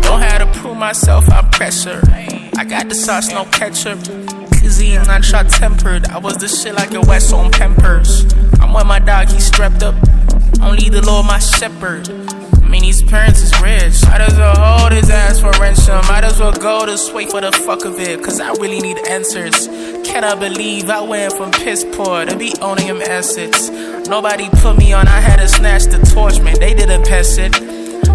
Don't have to prove myself, I'm pressure. I got the sauce, no ketchup. Easy, I'm not short tempered. I was the shit like a West on Pampers. I'm with my dog, he strapped up. Only the Lord, my shepherd. I mean, these parents is rich. Might as well hold his ass for ransom. Might as well go to sway for the fuck of it. Cause I really need answers. Cannot believe I went from piss poor to be owning him assets. Nobody put me on, I had to snatch the torch, man. They didn't pass it.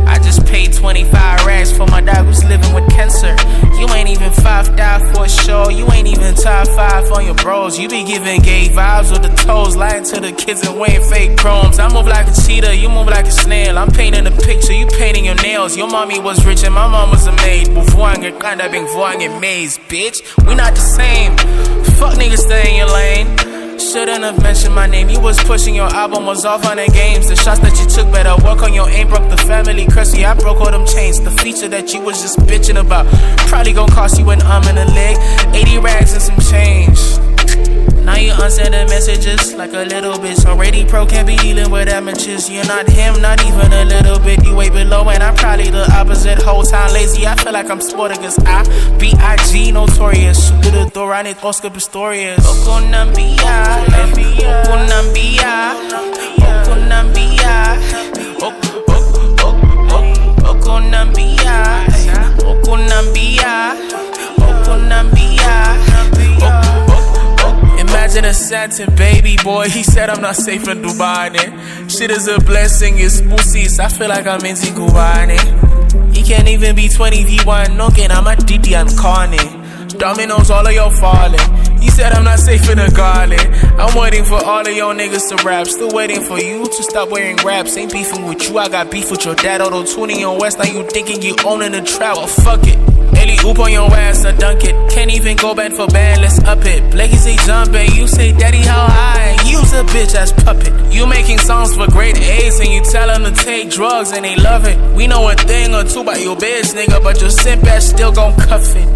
I just paid 25 racks for my dog who's living with cancer. You ain't even 5 for a show. You ain't even top 5 on your bros. You be giving gay vibes with the toes, lying to the kids and wearing fake chromes. I move like a cheetah, you move like a snail. I'm painting a picture, you painting your nails. Your mommy was rich and my mom was a maid. Buvuang kinda been voang in maze, bitch. We not the same. Fuck niggas, stay in your lane. Shouldn't have mentioned my name. You was pushing your album, was off on the games. The shots that you took, better work on your aim. Broke the family curse, yeah, I broke all them chains. The feature that you was just bitching about probably gon' cost you an arm and a leg. 80 rags and some change. Now you unsending messages like a little bitch. Already pro, can't be dealing with amateurs. You're not him, not even a little bit. You way below and I'm probably the opposite. Whole time lazy, I feel like I'm Sporticus. I-B-I-G, notorious. Shoot through the door, I need Oscar Pistorius. Okunambia, Okunambia, Okunambia, Okunambia, Okunambia, Okunambia. Imagine a satin baby boy, he said I'm not safe in Dubai. Shit is a blessing, it's pussies, I feel like I'm in Zikubane. He can't even be 20 V1, no gain, I'm a Didi and Kanye. Dominoes, all of your falling. He said I'm not safe in the garden. I'm waiting for all of your niggas to rap. Still waiting for you to stop wearing raps. Ain't beefing with you, I got beef with your dad. Auto-tuning your West, now you thinking you owning the trap. Well, fuck it. Ellie oop on your ass or dunk it. Can't even go back for band, let's up it. Blakey say jumping, you say daddy how high. Use a bitch as puppet. You making songs for grade A's and you tell them to take drugs and they love it. We know a thing or two about your bitch, nigga, but your simp ass still gon' cuff it.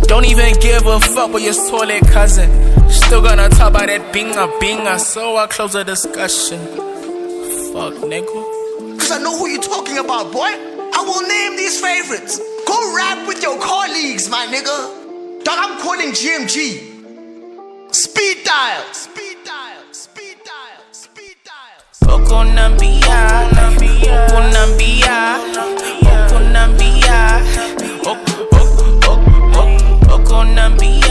Don't even give a fuck with your toilet cousin. Still gonna talk about that binga, so I close the discussion. Fuck, nigga. Cause I know who you're talking about, boy. I will name these favorites. Go rap with your colleagues, my nigga. Dog, I'm calling GMG. Speed dial. Speed dial. Speed dial. Speed dial. Okunambia, Okunambia, Okunambia, Okunambia.